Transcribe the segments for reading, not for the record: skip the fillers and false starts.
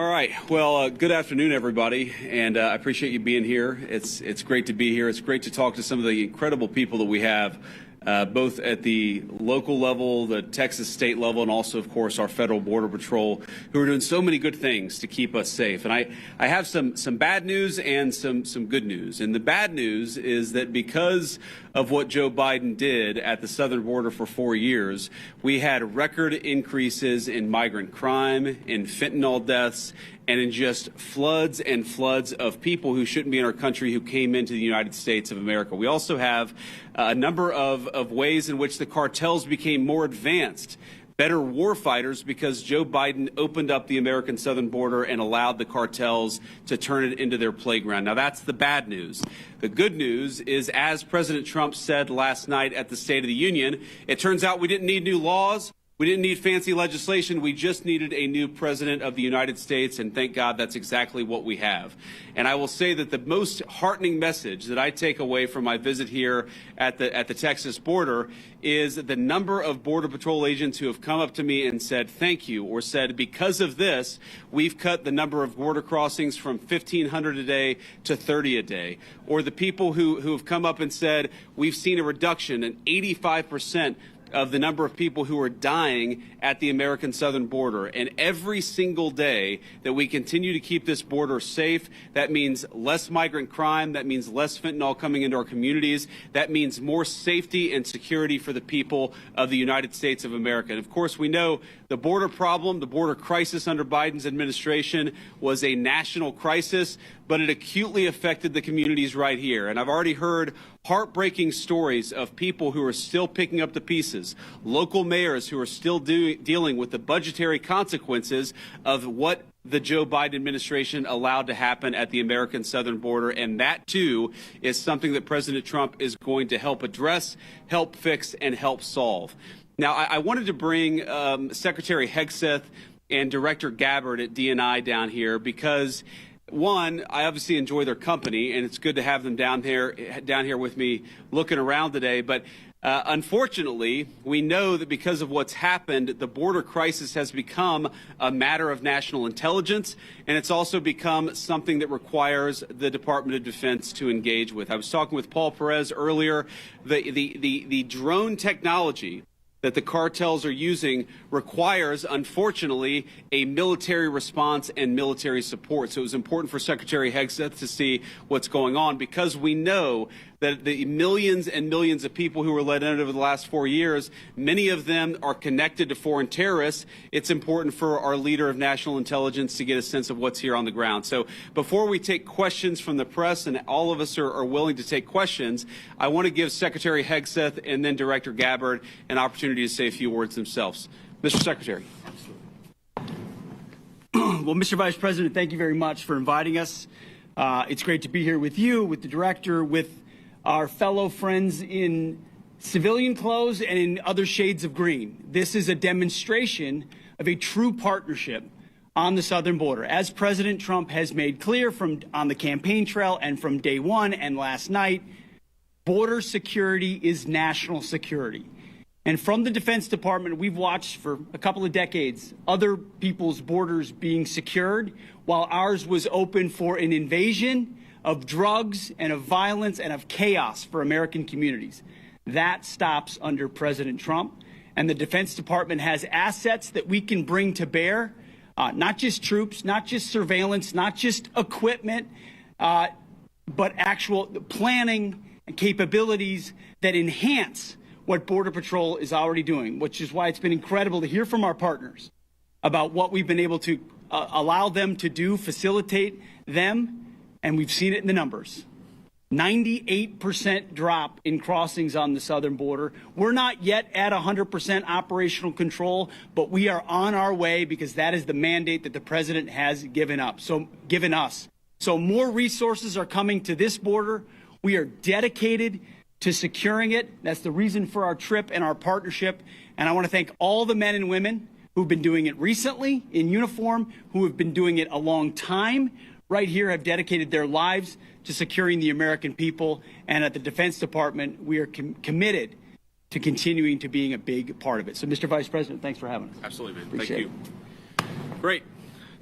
All right. Well, good afternoon, everybody, and I appreciate you being here. It's great to be here. It's great to talk to some of the incredible people that we have, both at the local level, the Texas state level, and also, of course, our federal border patrol, who are doing so many good things to keep us safe. And I have some bad news and some good news. And the bad news is that because of what Joe Biden did at the southern border for 4 years, we had record increases in migrant crime, in fentanyl deaths, and in just floods and floods of people who shouldn't be in our country who came into the United States of America. We also have a number of ways in which the cartels became more advanced, better war fighters, because Joe Biden opened up the American southern border and allowed the cartels to turn it into their playground. Now, that's the bad news. The good news is, as President Trump said last night at the State of the Union, it turns out we didn't need new laws. We didn't need fancy legislation. We just needed a new president of the United States, and thank God that's exactly what we have. And I will say that the most heartening message that I take away from my visit here at the Texas border is the number of Border Patrol agents who have come up to me and said thank you, or said because of this, we've cut the number of border crossings from 1,500 a day to 30 a day. Or the people who have come up and said we've seen a reduction, an 85% of the number of people who are dying at the American southern border. And every single day that we continue to keep this border safe, that means less migrant crime, that means less fentanyl coming into our communities, that means more safety and security for the people of the United States of America. And of course, we know the border problem, the border crisis under Biden's administration was a national crisis, but it acutely affected the communities right here. And I've already heard heartbreaking stories of people who are still picking up the pieces, local mayors who are still dealing with the budgetary consequences of what the Joe Biden administration allowed to happen at the American southern border. And that, too, is something that President Trump is going to help address, help fix, and help solve. Now, I wanted to bring Secretary Hegseth and Director Gabbard at DNI down here because, one, I obviously enjoy their company, and it's good to have them down here with me looking around today. But unfortunately, we know that because of what's happened, the border crisis has become a matter of national intelligence, and it's also become something that requires the Department of Defense to engage with. I was talking with Paul Perez earlier. The drone technology that the cartels are using requires, unfortunately, a military response and military support. So it was important for Secretary Hegseth to see what's going on, because we know that the millions and millions of people who were let in over the last 4 years, many of them are connected to foreign terrorists. It's important for our leader of national intelligence to get a sense of what's here on the ground. So before we take questions from the press, and all of us are willing to take questions, I want to give Secretary Hegseth and then Director Gabbard an opportunity to say a few words themselves. Mr. Secretary. Well, Mr. Vice President, thank you very much for inviting us. It's great to be here with you, with the director, with our fellow friends in civilian clothes and in other shades of green. This is a demonstration of a true partnership on the southern border. As President Trump has made clear on the campaign trail and from day one and last night, border security is national security. And from the Defense Department, we've watched for a couple of decades other people's borders being secured while ours was open for an invasion of drugs and of violence and of chaos for American communities. That stops under President Trump. And the Defense Department has assets that we can bring to bear, not just troops, not just surveillance, not just equipment, but actual planning and capabilities that enhance what Border Patrol is already doing, which is why it's been incredible to hear from our partners about what we've been able to allow them to do, facilitate them. And we've seen it in the numbers. 98% drop in crossings on the southern border. We're not yet at 100% operational control, but we are on our way because that is the mandate that the president has given us. So more resources are coming to this border. We are dedicated to securing it. That's the reason for our trip and our partnership. And I want to thank all the men and women who've been doing it recently in uniform, who have been doing it a long time, right here, have dedicated their lives to securing the American people. And at the Defense Department, we are committed to continuing to being a big part of it. So, Mr. Vice President, thanks for having us. Absolutely, man. Appreciate Thank you. Great.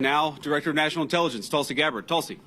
now Director of National Intelligence, Tulsi Gabbard. Tulsi.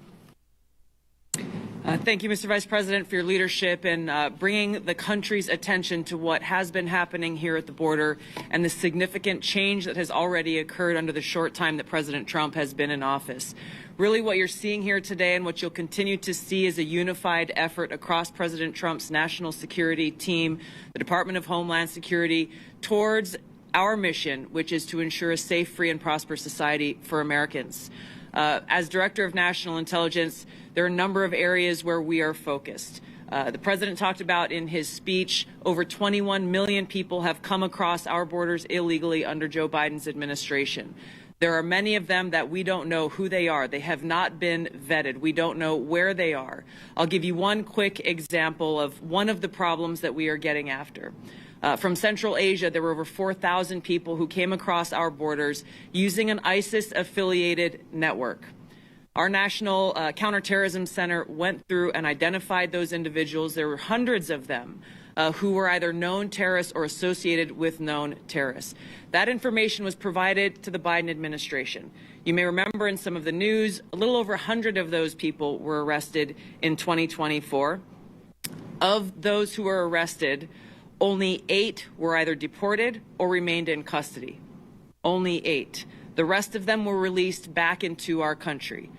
Thank you, Mr. Vice President, for your leadership in bringing the country's attention to what has been happening here at the border and the significant change that has already occurred under the short time that President Trump has been in office. Really, what you're seeing here today and what you'll continue to see is a unified effort across President Trump's national security team, the Department of Homeland Security, towards our mission, which is to ensure a safe, free, and prosperous society for Americans. As Director of National Intelligence, there are a number of areas where we are focused. The President talked about in his speech over 21 million people have come across our borders illegally under Joe Biden's administration. There are many of them that we don't know who they are. They have not been vetted. We don't know where they are. I'll give you one quick example of one of the problems that we are getting after. From Central Asia, there were over 4,000 people who came across our borders using an ISIS-affiliated network. Our National Counterterrorism Center went through and identified those individuals. There were hundreds of them who were either known terrorists or associated with known terrorists. That information was provided to the Biden administration. You may remember in some of the news, a little over 100 of those people were arrested in 2024. Of those who were arrested, only 8 were either deported or remained in custody. Only 8. The rest of them were released back into our country.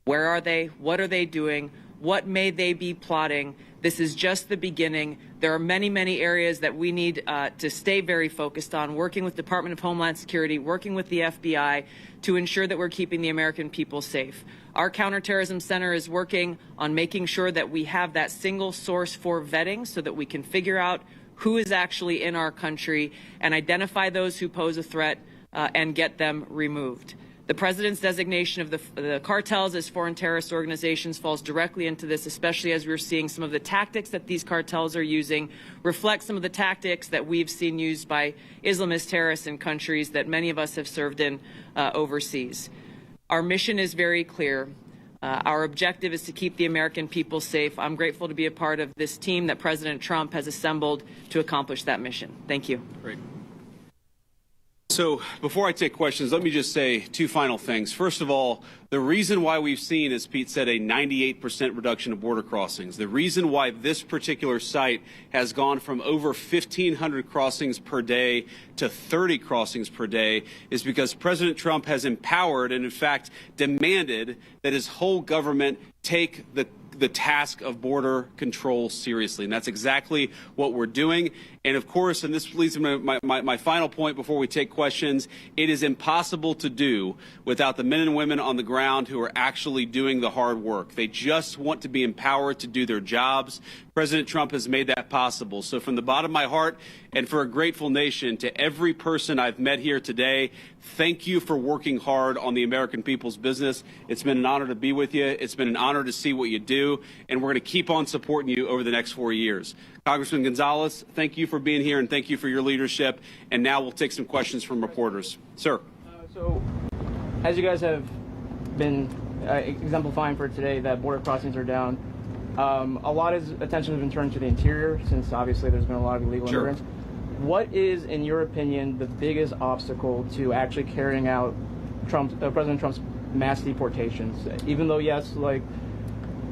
Where are they? What are they doing? What may they be plotting? This is just the beginning. There are many, many areas that we need to stay very focused on, working with the Department of Homeland Security, working with the FBI to ensure that we're keeping the American people safe. Our Counterterrorism Center is working on making sure that we have that single source for vetting so that we can figure out who is actually in our country and identify those who pose a threat and get them removed. The President's designation of the cartels as foreign terrorist organizations falls directly into this, especially as we're seeing some of the tactics that these cartels are using reflect some of the tactics that we've seen used by Islamist terrorists in countries that many of us have served in overseas. Our mission is very clear. Our objective is to keep the American people safe. I'm grateful to be a part of this team that President Trump has assembled to accomplish that mission. Thank you. Great. So before I take questions, let me just say 2 final things. First of all, the reason why we've seen, as Pete said, a 98% reduction of border crossings, the reason why this particular site has gone from over 1,500 crossings per day to 30 crossings per day is because President Trump has empowered and, in fact, demanded that his whole government take the task of border control seriously. And that's exactly what we're doing. And of course, and this leads me to my final point before we take questions, it is impossible to do without the men and women on the ground who are actually doing the hard work. They just want to be empowered to do their jobs. President Trump has made that possible. So from the bottom of my heart and for a grateful nation, to every person I've met here today, thank you for working hard on the American people's business. It's been an honor to be with you. It's been an honor to see what you do, and we're going to keep on supporting you over the next 4 years. Congressman Gonzalez, thank you for being here, and thank you for your leadership. And now we'll take some questions from reporters. Sir. So, as you guys have been exemplifying for today, that border crossings are down. A lot of attention has been turned to the interior, since obviously there's been a lot of illegal immigrants. What is, in your opinion, the biggest obstacle to actually carrying out President Trump's mass deportations? Even though, yes, like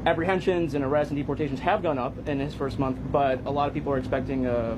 apprehensions and arrests and deportations have gone up in his first month, but a lot of people are expecting a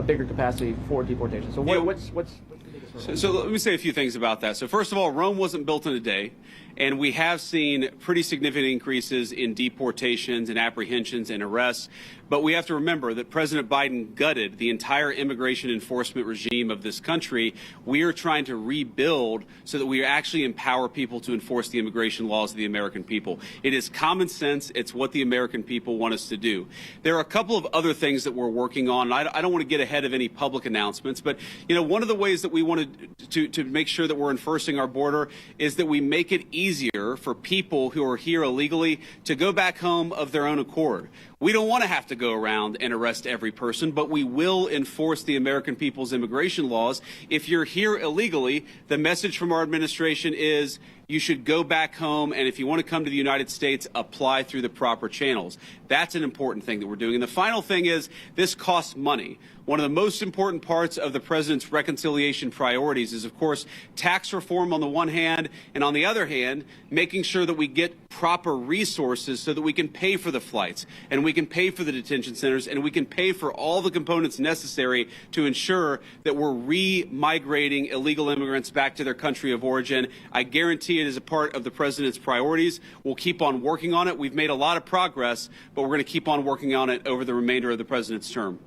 bigger capacity for deportation. So what's the biggest hurdle? So let me say a few things about that. So first of all, Rome wasn't built in a day. And we have seen pretty significant increases in deportations and apprehensions and arrests. But we have to remember that President Biden gutted the entire immigration enforcement regime of this country. We are trying to rebuild so that we actually empower people to enforce the immigration laws of the American people. It is common sense. It's what the American people want us to do. There are a couple of other things that we're working on. I don't want to get ahead of any public announcements, but one of the ways that we wanted to make sure that we're enforcing our border is that we make it easier for people who are here illegally to go back home of their own accord. We don't want to have to go around and arrest every person, but we will enforce the American people's immigration laws. If you're here illegally, the message from our administration is you should go back home, and if you want to come to the United States, apply through the proper channels. That's an important thing that we're doing. And the final thing is this costs money. One of the most important parts of the president's reconciliation priorities is, of course, tax reform on the one hand, and on the other hand, making sure that we get proper resources so that we can pay for the flights, and we can pay for the detention centers, and we can pay for all the components necessary to ensure that we're re-migrating illegal immigrants back to their country of origin. I guarantee it is a part of the president's priorities. We'll keep on working on it. We've made a lot of progress, but we're going to keep on working on it over the remainder of the president's term.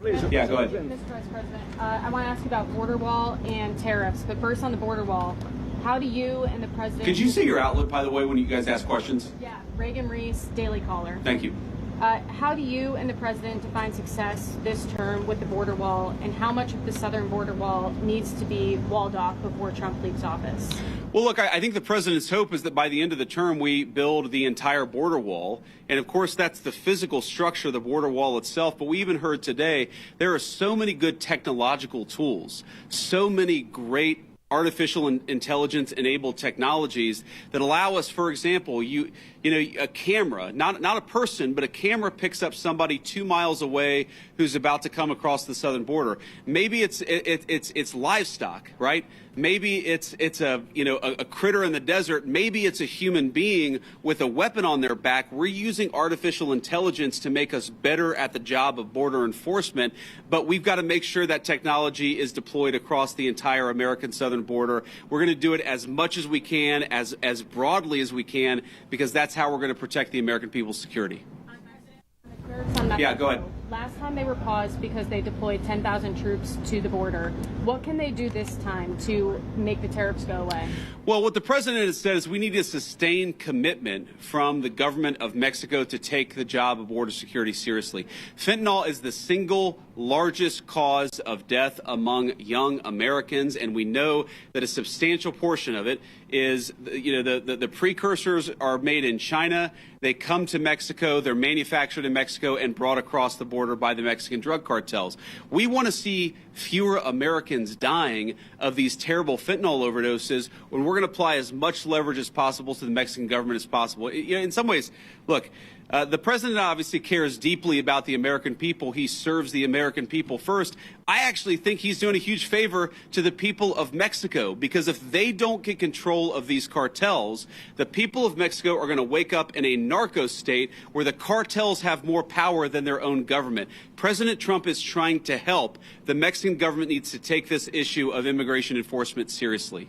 Please. Yeah, go ahead. Mr. Vice President, I want to ask you about border wall and tariffs. But first on the border wall, how do you and the president... Could you say your outlet, by the way, when you guys ask questions? Yeah, Reagan Reese, Daily Caller. Thank you. How do you and the president define success this term with the border wall, and how much of the southern border wall needs to be walled off before Trump leaves office? Well, look, I think the president's hope is that by the end of the term, we build the entire border wall. And, of course, that's the physical structure of the border wall itself. But we even heard today there are so many good technological tools, so many great artificial intelligence enabled technologies that allow us, for example, a camera, not a person, but a camera picks up somebody 2 miles away who's about to come across the southern border. Maybe it's livestock, right? Maybe it's a critter in the desert. Maybe it's a human being with a weapon on their back. We're using artificial intelligence to make us better at the job of border enforcement, but we've got to make sure that technology is deployed across the entire American southern border. We're going to do it as much as we can, as broadly as we can, because that's how we're going to protect the American people's security. Yeah, go ahead. Last time they were paused because they deployed 10,000 troops to the border. What can they do this time to make the tariffs go away? Well, what the president has said is we need a sustained commitment from the government of Mexico to take the job of border security seriously. Fentanyl is the single largest cause of death among young Americans, and we know that a substantial portion of it is, the precursors are made in China. They come to Mexico, they're manufactured in Mexico and brought across the border by the Mexican drug cartels. We want to see fewer Americans dying of these terrible fentanyl overdoses when we're going to apply as much leverage as possible to the Mexican government as possible. In some ways, look, the president obviously cares deeply about the American people. He serves the American people first. I actually think he's doing a huge favor to the people of Mexico, because if they don't get control of these cartels, the people of Mexico are going to wake up in a narco state where the cartels have more power than their own government. President Trump is trying to help. The Mexican government needs to take this issue of immigration enforcement seriously.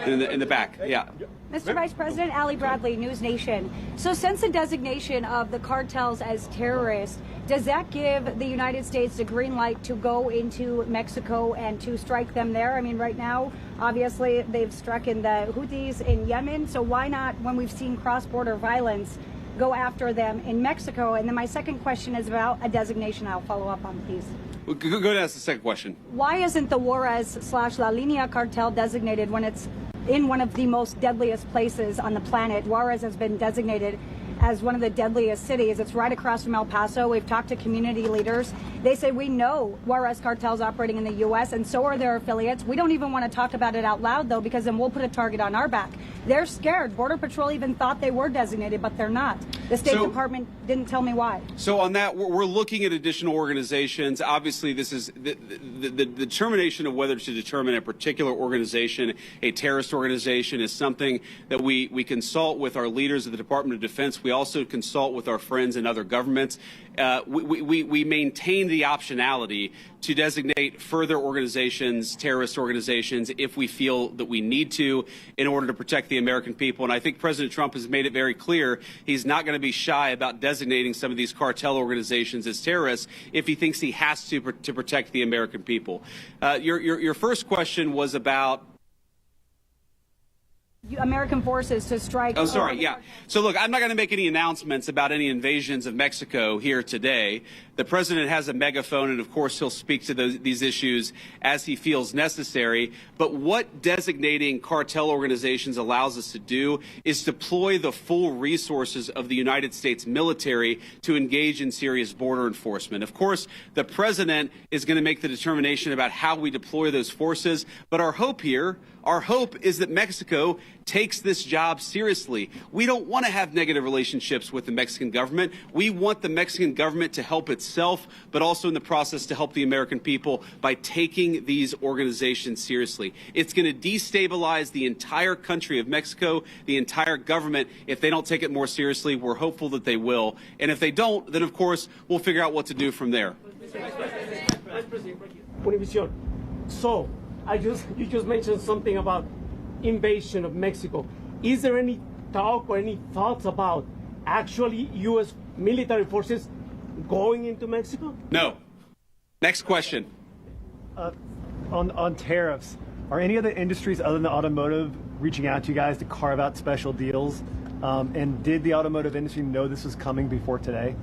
In the back, yeah. Mr. Vice President, Ali Bradley, News Nation. So since the designation of the cartels as terrorists, does that give the United States the green light to go into Mexico and to strike them there? I mean, right now, obviously, they've struck in the Houthis in Yemen. So why not, when we've seen cross-border violence, go after them in Mexico? And then my second question is about a designation. I'll follow up on, please. Go ahead and ask the second question. Why isn't the Juarez/La Línea cartel designated when it's in one of the most deadliest places on the planet? Juarez has been designated as one of the deadliest cities. It's right across from El Paso. We've talked to community leaders. They say, we know Juarez cartel's operating in the U.S., and so are their affiliates. We don't even want to talk about it out loud, though, because then we'll put a target on our back. They're scared. Border Patrol even thought they were designated, but they're not. The State Department didn't tell me why. So on that, we're looking at additional organizations. Obviously, this is the determination of whether to determine a particular organization, a terrorist organization, is something that we consult with our leaders of the Department of Defense. We also consult with our friends in other governments. We maintain the optionality to designate further organizations, terrorist organizations, if we feel that we need to in order to protect the American people. And I think President Trump has made it very clear he's not going to be shy about designating some of these cartel organizations as terrorists if he thinks he has to protect the American people. Your first question was about American forces to strike. Oh, sorry. Yeah. So, look, I'm not going to make any announcements about any invasions of Mexico here today. The president has a megaphone, and of course, he'll speak to these issues as he feels necessary. But what designating cartel organizations allows us to do is deploy the full resources of the United States military to engage in serious border enforcement. Of course, the president is going to make the determination about how we deploy those forces. But our hope is that Mexico takes this job seriously. We don't want to have negative relationships with the Mexican government. We want the Mexican government to help itself, but also in the process to help the American people by taking these organizations seriously. It's going to destabilize the entire country of Mexico, the entire government, if they don't take it more seriously. We're hopeful that they will. And if they don't, then of course, we'll figure out what to do from there. So, you just mentioned something about invasion of Mexico. Is there any talk or any thoughts about actually U.S. military forces going into Mexico? No. Next question. On tariffs, are any other industries other than automotive reaching out to you guys to carve out special deals? And did the automotive industry know this was coming before today?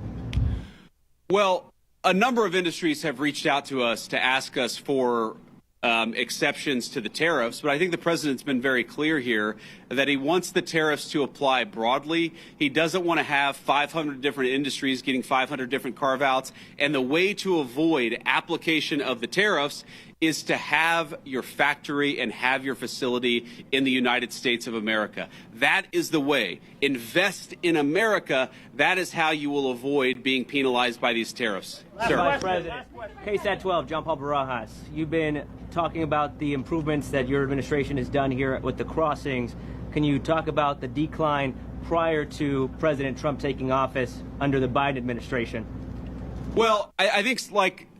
Well, a number of industries have reached out to us to ask us for exceptions to the tariffs, but I think the president's been very clear here that he wants the tariffs to apply broadly. He doesn't want to have 500 different industries getting 500 different carve-outs, and the way to avoid application of the tariffs is to have your factory and have your facility in the United States of America. That is the way. Invest in America. That is how you will avoid being penalized by these tariffs. Sir. Vice President, KSAT 12, John Paul Barajas. You've been talking about the improvements that your administration has done here with the crossings. Can you talk about the decline prior to President Trump taking office under the Biden administration? Well, I think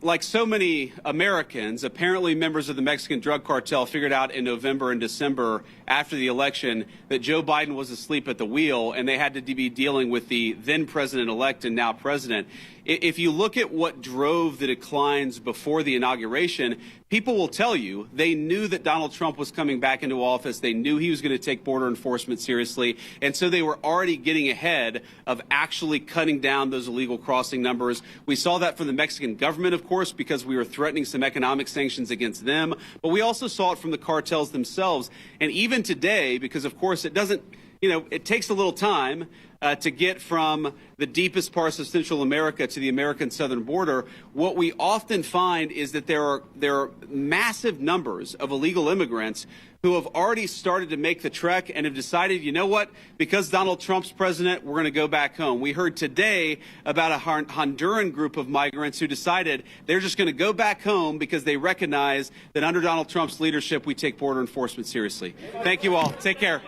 like so many Americans, apparently members of the Mexican drug cartel figured out in November and December after the election that Joe Biden was asleep at the wheel and they had to be dealing with the then president-elect and now president. If you look at what drove the declines before the inauguration, people will tell you they knew that Donald Trump was coming back into office. They knew he was going to take border enforcement seriously. And so they were already getting ahead of actually cutting down those illegal crossing numbers. We saw that from the Mexican government, of course, because we were threatening some economic sanctions against them. But we also saw it from the cartels themselves. And even today, because, of course, it doesn't, it takes a little time to get from the deepest parts of Central America to the American southern border. What we often find is that there are massive numbers of illegal immigrants who have already started to make the trek and have decided, you know what, because Donald Trump's president, we're going to go back home. We heard today about a Honduran group of migrants who decided they're just going to go back home because they recognize that under Donald Trump's leadership, we take border enforcement seriously. Thank you all. Take care.